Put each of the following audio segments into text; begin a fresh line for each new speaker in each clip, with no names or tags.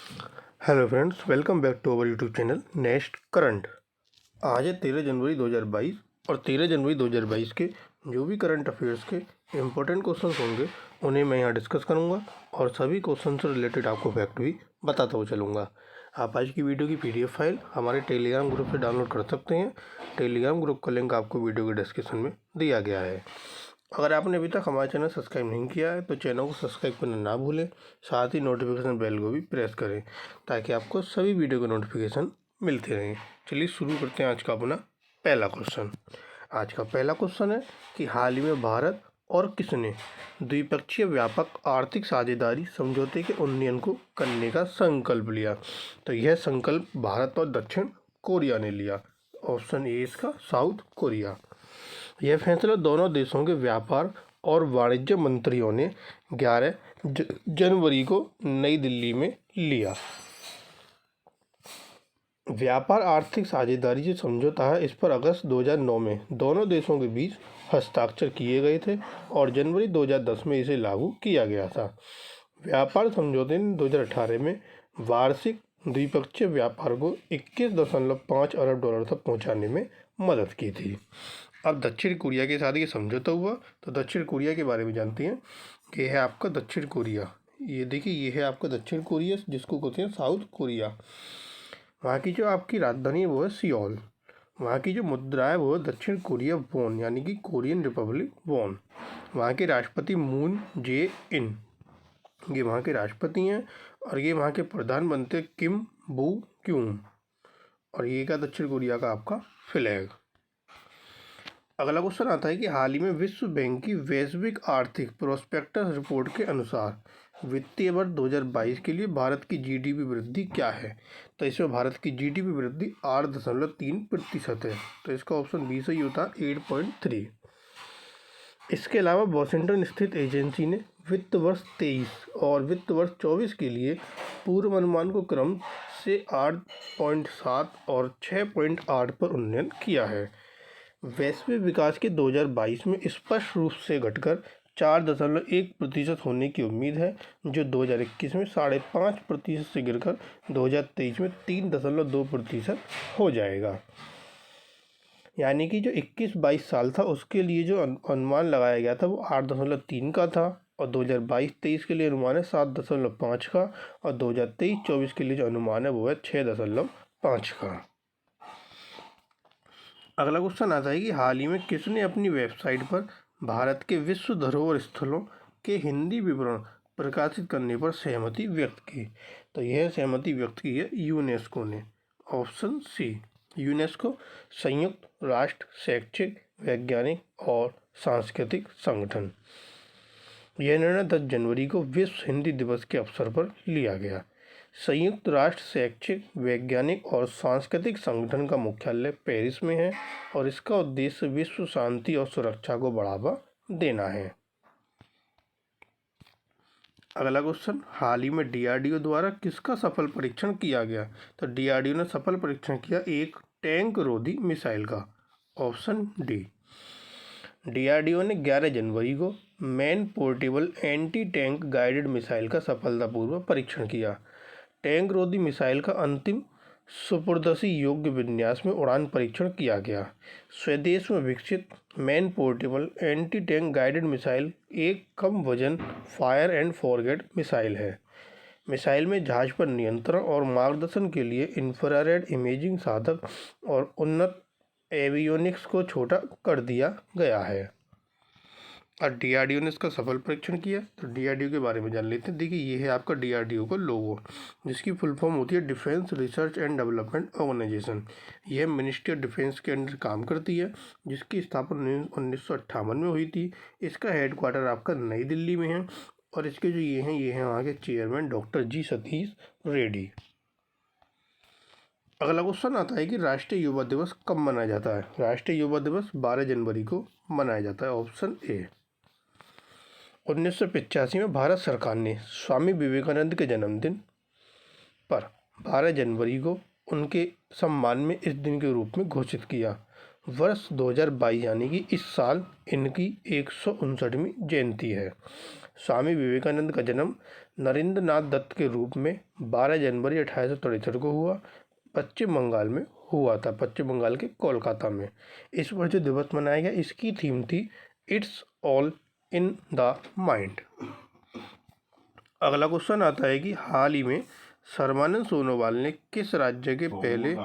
Hello friends, welcome back to our YouTube channel next current. आज है 13 जनवरी 2022 और 13 जनवरी 2022 के जो भी करंट अफेयर्स के इम्पोर्टेंट क्वेश्चंस होंगे उन्हें मैं यहाँ डिस्कस करूँगा और सभी क्वेश्चन से रिलेटेड आपको फैक्ट भी बताता हुआ चलूँगा। आप आज की वीडियो की PDF फाइल हमारे टेलीग्राम ग्रुप से डाउनलोड कर सकते हैं। टेलीग्राम ग्रुप का लिंक आपको वीडियो के डिस्क्रिप्शन में दिया गया है। अगर आपने अभी तक हमारा चैनल सब्सक्राइब नहीं किया है तो चैनल को सब्सक्राइब करना ना भूलें, साथ ही नोटिफिकेशन बेल को भी प्रेस करें ताकि आपको सभी वीडियो के नोटिफिकेशन मिलते रहें। चलिए शुरू करते हैं आज का अपना पहला क्वेश्चन। आज का पहला क्वेश्चन है कि हाल ही में भारत और किसने द्विपक्षीय व्यापक आर्थिक साझेदारी समझौते के उन्नयन को करने का संकल्प लिया। तो यह संकल्प भारत और दक्षिण कोरिया ने लिया। ऑप्शन ए इसका साउथ कोरिया। यह फैसला दोनों देशों के व्यापार और वाणिज्य मंत्रियों ने 11 जनवरी को नई दिल्ली में लिया। व्यापार आर्थिक साझेदारी जो समझौता है इस पर अगस्त 2009 में दोनों देशों के बीच हस्ताक्षर किए गए थे और जनवरी 2010 में इसे लागू किया गया था। व्यापार समझौते ने 2018 में वार्षिक द्विपक्षीय व्यापार को 21.5 अरब डॉलर तक पहुंचाने में मदद की थी। अब दक्षिण कोरिया के साथ ये समझौता हुआ, तो दक्षिण कोरिया के बारे में जानते हैं कि यह है आपका दक्षिण कोरिया। ये देखिए, ये है आपका दक्षिण कोरिया जिसको कहते हैं साउथ कोरिया। वहाँ की जो आपकी राजधानी है वो है सियोल। वहाँ की जो मुद्रा है वो है दक्षिण कोरिया वॉन यानी कि कोरियन रिपब्लिक वॉन। वहाँ के राष्ट्रपति मून जे इन, ये वहाँ के राष्ट्रपति हैं और ये वहाँ के प्रधानमंत्री किम बू क्यूम। और ये का दक्षिण कोरिया का आपका फ्लैग। अगला क्वेश्चन आता है कि हाल ही में विश्व बैंक की वैश्विक आर्थिक प्रोस्पेक्टस रिपोर्ट के अनुसार वित्तीय वर्ष 2022 के लिए भारत की GDP वृद्धि क्या है। तो इसमें भारत की GDP वृद्धि 8.3% है। तो इसका ऑप्शन बी सही होता है 8.3। इसके अलावा वॉशिंगटन स्थित एजेंसी ने वित्त वर्ष 23 और वित्त वर्ष 24 के लिए पूर्व अनुमान को क्रम से 8.7 और 6.8 पर उन्नयन किया है। वैश्विक विकास के 2022 में स्पष्ट रूप से घटकर 4.1% होने की उम्मीद है, जो 2021 में 5.5% से गिरकर 2023 में 3.2% हो जाएगा। यानी कि जो 21-22 साल था उसके लिए जो अनुमान लगाया गया था वो 8.3 का था और 2022-23 के लिए अनुमान है 7.5 का और 2023-24 के लिए जो अनुमान है वो है 6.5 का। अगला क्वेश्चन आता है कि हाल ही में किसने अपनी वेबसाइट पर भारत के विश्व धरोहर स्थलों के हिंदी विवरण प्रकाशित करने पर सहमति व्यक्त की। तो यह सहमति व्यक्त की है यूनेस्को ने। ऑप्शन सी यूनेस्को संयुक्त राष्ट्र शैक्षिक, वैज्ञानिक और सांस्कृतिक संगठन। यह निर्णय 10 जनवरी को विश्व हिंदी दिवस के अवसर पर लिया गया। संयुक्त राष्ट्र शैक्षिक, वैज्ञानिक और सांस्कृतिक संगठन का मुख्यालय पेरिस में है और इसका उद्देश्य विश्व शांति और सुरक्षा को बढ़ावा देना है। अगला क्वेश्चन, हाल ही में DRDO द्वारा किसका सफल परीक्षण किया गया। तो DRDO ने सफल परीक्षण किया एक टैंक रोधी मिसाइल का। Option D. DRDO ने 11 जनवरी को man portable anti tank guided missile का सफलतापूर्वक परीक्षण किया। टैंक रोधी मिसाइल का अंतिम सुपुर्दशी योग्य विन्यास में उड़ान परीक्षण किया गया। स्वदेश में विकसित man portable anti tank guided missile एक कम वजन फायर एंड फॉरगेट मिसाइल है। मिसाइल में जहाज पर नियंत्रण और मार्गदर्शन के लिए इंफ्रारेड इमेजिंग साधक और उन्नत एवियोनिक्स को छोटा कर दिया गया है। और DRDO ने इसका सफल परीक्षण किया। तो DRDO के बारे में जान लेते हैं। देखिए, ये है आपका DRDO का लोगो, जिसकी फुल फॉर्म होती है defence research and development organisation. यह मिनिस्ट्री ऑफ डिफेंस के अंडर काम करती है, जिसकी स्थापना 1958 में हुई थी। इसका हेडक्वार्टर आपका नई दिल्ली में है और इसके जो ये हैं वहाँ के चेयरमैन डॉक्टर जी सतीश रेड्डी। अगला क्वेश्चन आता है कि राष्ट्रीय युवा दिवस कब मनाया जाता है। राष्ट्रीय युवा दिवस 12 जनवरी को मनाया जाता है। Option A. 1985 में भारत सरकार ने स्वामी विवेकानंद के जन्मदिन पर 12 जनवरी को उनके सम्मान में इस दिन के रूप में घोषित किया। वर्ष 2022 यानी कि इस साल इनकी 159वीं जयंती है। स्वामी विवेकानंद का जन्म नरेंद्र नाथ दत्त के रूप में 12 जनवरी 1863 को हुआ। पश्चिम बंगाल में हुआ था, पश्चिम बंगाल के कोलकाता में। इस पर जो दिवस मनाया गया, इसकी थीम थी it's all in the mind. अगला क्वेश्चन आता है कि हाल ही में सर्बानंद सोनोवाल ने किस राज्य के पहले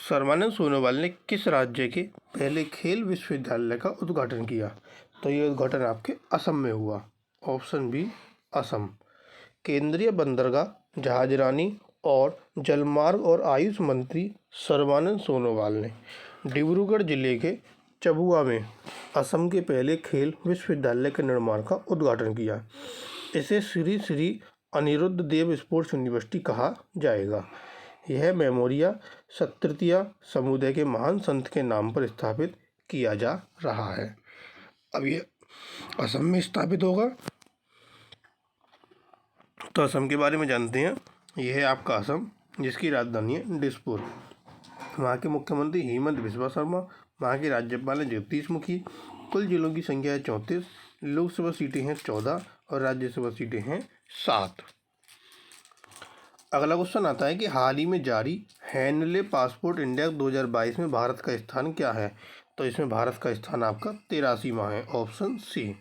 सर्बानंद सोनोवाल ने किस राज्य के पहले खेल विश्वविद्यालय का उद्घाटन किया? तो ये उद्घाटन आपके असम में हुआ। Option B Assam. केंद्रीय बंदरगाह, जहाजरानी और जलमार्ग और आयुष मंत्री सर्बानंद सोनोवाल ने डिब्रूगढ़ जिले के चबुआ में असम के पहले खेल विश्वविद्यालय के निर्माण का उद्घाटन किया। इसे श्री श्री अनिरुद्ध देव स्पोर्ट्स यूनिवर्सिटी कहा जाएगा। यह मेमोरिया क्षत्रिय समुदाय के महान संत के नाम पर स्थापित किया जा रहा है। अब ये असम में स्थापित होगा, तो असम के बारे में जानते हैं। यह है आपका असम, जिसकी राजधानी है दिसपुर। वहाँ के मुख्यमंत्री हेमंत बिस्वा शर्मा, वहाँ के राज्यपाल हैं जगदीश मुखी। कुल जिलों की संख्या है 34, लोकसभा सीटें हैं 14 और राज्यसभा सीटें हैं 7। अगला क्वेश्चन आता है कि हाल ही में जारी हैंडले पासपोर्ट इंडेक्स 2022 में भारत का स्थान क्या है? तो इसमें भारत का स्थान आपका 83वां है। Option C.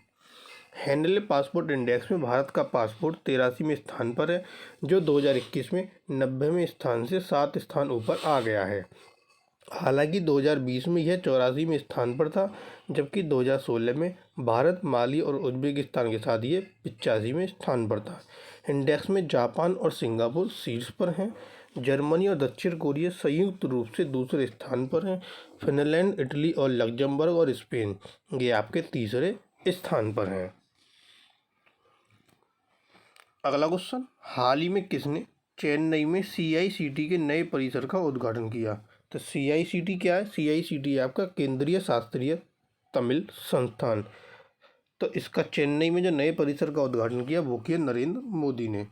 Henley passport index में भारत का पासपोर्ट 83वें स्थान पर है, जो 2021 में 90वें स्थान से 7 स्थान ऊपर आ गया है। हालांकि 2020 में यह 84वें स्थान पर था, जबकि 2016 में भारत, माली और उज्बेकिस्तान के साथ ये 85वें स्थान पर था। इंडेक्स में जापान और सिंगापुर शीर्ष पर हैं। जर्मनी और दक्षिण कोरिया संयुक्त रूप से दूसरे स्थान पर हैं। फिनलैंड, इटली और लग्जमबर्ग और स्पेन ये आपके तीसरे स्थान पर हैं। अगला क्वेश्चन, हाल ही में किसने चेन्नई में CICT के नए परिसर का उद्घाटन किया? तो CICT क्या है? CICT है आपका केंद्रीय शास्त्रीय तमिल संस्थान। तो इसका चेन्नई में जो नए परिसर का उद्घाटन किया वो किया नरेंद्र मोदी ने।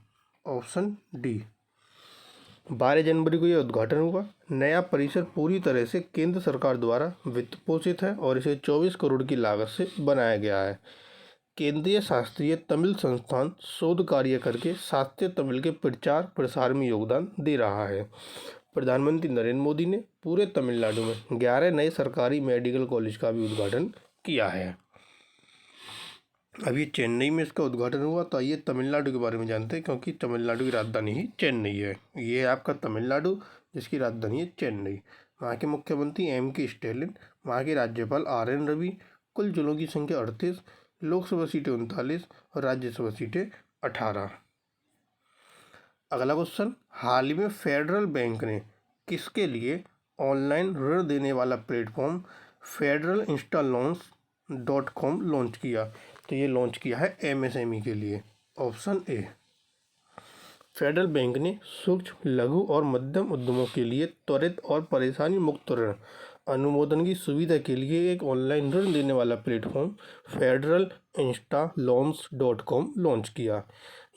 Option D. 12 जनवरी को यह उद्घाटन हुआ। नया परिसर पूरी तरह से केंद्र सरकार द्वारा वित्त पोषित है और इसे 24 करोड़ की लागत से बनाया गया है। केंद्रीय शास्त्रीय तमिल संस्थान शोध कार्य करके शास्त्रीय तमिल के प्रचार प्रसार में योगदान दे रहा है। प्रधानमंत्री नरेंद्र मोदी ने पूरे तमिलनाडु में 11 नए सरकारी मेडिकल कॉलेज का भी उद्घाटन किया है। अभी चेन्नई में इसका उद्घाटन हुआ। तो आइए तमिलनाडु के बारे में जानते हैं, क्योंकि तमिलनाडु की राजधानी ही चेन्नई है। ये है आपका तमिलनाडु, जिसकी राजधानी है चेन्नई। वहाँ के मुख्यमंत्री M.K. स्टैलिन, वहाँ के राज्यपाल RN रवि। कुल जिलों की संख्या 38, लोकसभा सीटें 39 और राज्यसभा सीटें 18। अगला क्वेश्चन, हाल ही में फेडरल बैंक ने किसके लिए ऑनलाइन ऋण देने वाला प्लेटफॉर्म federal-insta-loans.com लॉन्च किया? तो ये लॉन्च किया है MSME के लिए। Option A. फेडरल बैंक ने सूक्ष्म, लघु और मध्यम उद्यमों के लिए त्वरित और परेशानी मुक्त ऋण अनुमोदन की सुविधा के लिए एक ऑनलाइन ऋण देने वाला प्लेटफॉर्म federal-insta-loans.com लॉन्च किया।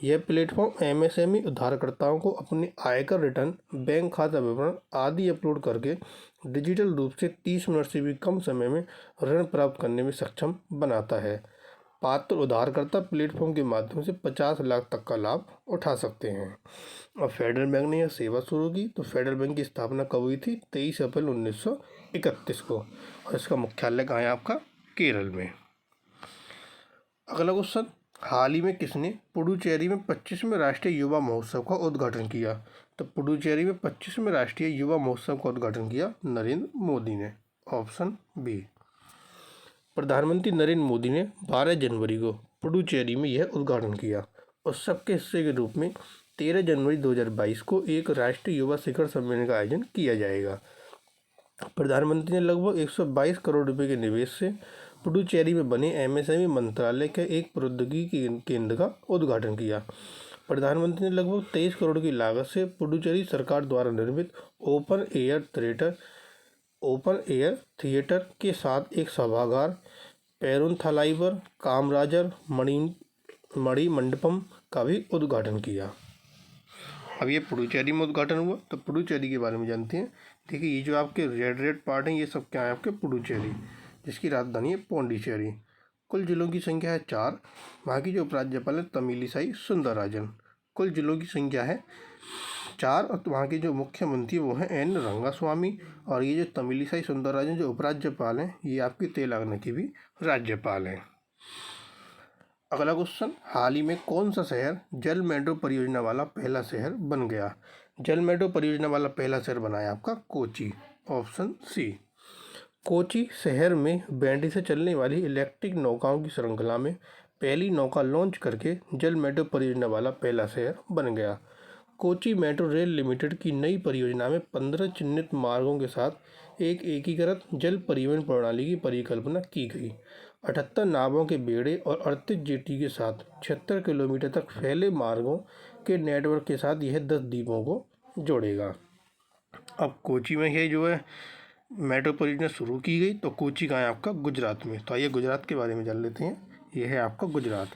यह प्लेटफॉर्म MSME उधारकर्ताओं को अपने आयकर रिटर्न, बैंक खाता विवरण आदि अपलोड करके डिजिटल रूप से 30 मिनट से भी कम समय में ऋण प्राप्त करने में सक्षम बनाता है। पात्र उधारकर्ता प्लेटफॉर्म के माध्यम से 50 लाख तक का लाभ उठा सकते हैं। अब फेडरल बैंक ने यह सेवा शुरू की। तो फेडरल बैंक की स्थापना कब हुई थी? 23 अप्रैल 1931 को। और इसका मुख्यालय कहाँ है आपका? केरल में। अगला क्वेश्चन, हाल ही में किसने पुडुचेरी में 25वें राष्ट्रीय युवा महोत्सव का उद्घाटन किया? तो पुडुचेरी में 25वें राष्ट्रीय युवा महोत्सव का उद्घाटन किया नरेंद्र मोदी ने। Option B. प्रधानमंत्री नरेंद्र मोदी ने 12 जनवरी को पुडुचेरी में यह उद्घाटन किया। उत्सव के हिस्से के रूप में 13 जनवरी 2022 को एक राष्ट्रीय युवा शिखर सम्मेलन का आयोजन किया जाएगा। प्रधानमंत्री ने लगभग 122 करोड़ रुपए के निवेश से पुडुचेरी में बने MSME मंत्रालय के एक प्रौद्योगिकी केंद्र का उद्घाटन किया। प्रधानमंत्री ने लगभग 23 करोड़ की लागत से पुडुचेरी सरकार द्वारा निर्मित ओपन एयर थिएटर के साथ एक सभागार, पेरुंथलाईवर, कामराजर, मणि मंडपम का भी उद्घाटन किया। अब ये पुडुचेरी में उद्घाटन हुआ। तो पुडुचेरी के बारे में जानते हैं। देखिए, ये जो आपके रेड पार्ट हैं, ये सब क्या है? आपके पुडुचेरी, जिसकी राजधानी है पौंडीचेरी। कुल जिलों की संख्या है 4। वहाँ की जो उपराज्यपाल है तमिलिसाई सुंदरराजन। कुल जिलों की संख्या है 4 और वहाँ के जो मुख्यमंत्री वो हैं एन रंगास्वामी। और ये जो तमिलिसाई सुंदरराजन जो उपराज्यपाल हैं ये आपके तेलंगाना के भी राज्यपाल हैं। अगला क्वेश्चन, हाल ही में कौन सा शहर जल मेट्रो परियोजना वाला पहला शहर बन गया? जल मेट्रो परियोजना वाला पहला शहर बना है आपका कोची, ऑप्शन सी। कोची शहर में बैटरी से चलने वाली इलेक्ट्रिक नौकाओं की श्रृंखला में पहली नौका लॉन्च करके जल मेट्रो परियोजना वाला पहला शहर बन गया। कोची मेट्रो रेल लिमिटेड की नई परियोजना में 15 चिन्हित मार्गों के साथ एक एकीकृत जल परिवहन प्रणाली की परिकल्पना की गई। 78 नावों के बेड़े और 38 जेटी के साथ 76 किलोमीटर तक फैले मार्गों के नेटवर्क के साथ यह 10 द्वीपों को जोड़ेगा। अब कोची में ये जो है मेट्रो परियोजना शुरू की गई, तो कोची कहाँ है आपका? गुजरात में। तो आइए गुजरात के बारे में जान लेते हैं। ये है आपका गुजरात,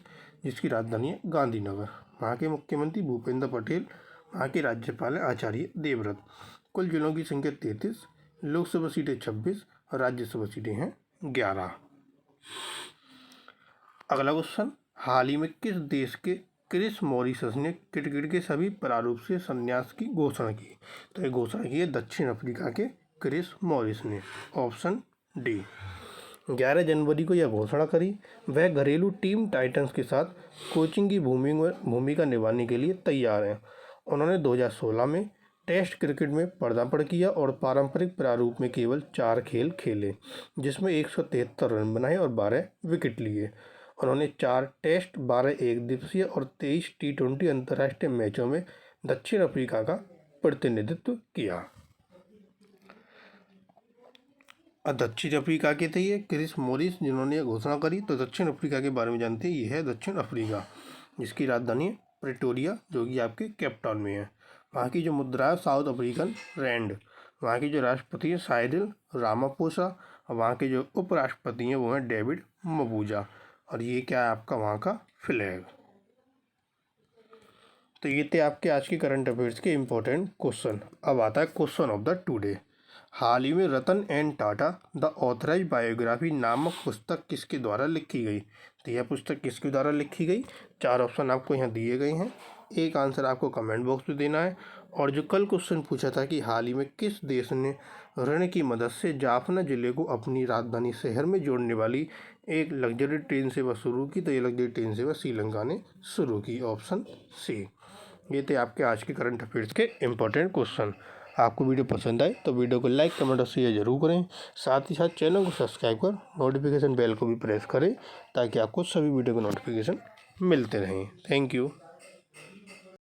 जिसकी राजधानी है गांधीनगर। वहाँ के मुख्यमंत्री भूपेंद्र पटेल, वहाँ के राज्यपाल हैं आचार्य देवव्रत। कुल जिलों की संख्या 33, लोकसभा सीटें 26 और राज्यसभा सीटें हैं 11। अगला क्वेश्चन, हाल ही में किस देश के क्रिस मॉरिसस ने क्रिकेट के सभी प्रारूप से संन्यास की घोषणा की? तो ये घोषणा की है दक्षिण अफ्रीका के क्रिस मॉरिस ने, ऑप्शन डी। 11 जनवरी को यह घोषणा करी। वह घरेलू टीम टाइटंस के साथ कोचिंग की भूमिका निभाने के लिए तैयार हैं। उन्होंने 2016 में टेस्ट क्रिकेट में पदार्पण किया और पारंपरिक प्रारूप में केवल 4 खेल खेले, जिसमें 173 रन बनाए और 12 विकेट लिए। उन्होंने 4 टेस्ट, 12 एक दिवसीय और 23 T20 अंतर्राष्ट्रीय मैचों में दक्षिण अफ्रीका का प्रतिनिधित्व किया। दक्षिण अफ्रीका के थे ये क्रिस मॉरिस जिन्होंने ये घोषणा करी। तो दक्षिण अफ्रीका के बारे में जानते हैं, ये है दक्षिण अफ्रीका, जिसकी राजधानी है प्रिटोरिया, जो कि आपके केप टाउन में है। वहाँ की जो मुद्रा है साउथ अफ्रीकन रैंड। वहाँ के जो राष्ट्रपति हैं साइरिल रामापोसा और वहाँ के जो उपराष्ट्रपति हैं वो हैं डेविड मबूजा। और ये क्या है आपका वहाँ का फ्लैग। तो ये थे आपके आज के करंट अफेयर्स के इम्पोर्टेंट क्वेश्चन। अब आता है क्वेश्चन ऑफ द टुडे। हाल ही में Ratan N Tata the authorised biography नामक पुस्तक किसके द्वारा लिखी गई? तो यह पुस्तक किसके द्वारा लिखी गई? 4 ऑप्शन आपको यहाँ दिए गए हैं। एक आंसर आपको कमेंट बॉक्स में देना है। और जो कल क्वेश्चन पूछा था कि हाल ही में किस देश ने ऋण की मदद से जाफना जिले को अपनी राजधानी शहर में जोड़ने वाली एक लग्जरी ट्रेन सेवा शुरू की? तो ये लग्जरी ट्रेन सेवा श्रीलंका ने शुरू की, ऑप्शन सी। ये थे आपके आज के करंट अफेयर्स के इम्पोर्टेंट क्वेश्चन। आपको वीडियो पसंद आए तो वीडियो को लाइक, कमेंट और शेयर जरूर करें। साथ ही साथ चैनल को सब्सक्राइब कर नोटिफिकेशन बेल को भी प्रेस करें, ताकि आपको सभी वीडियो के नोटिफिकेशन मिलते रहें। Thank you.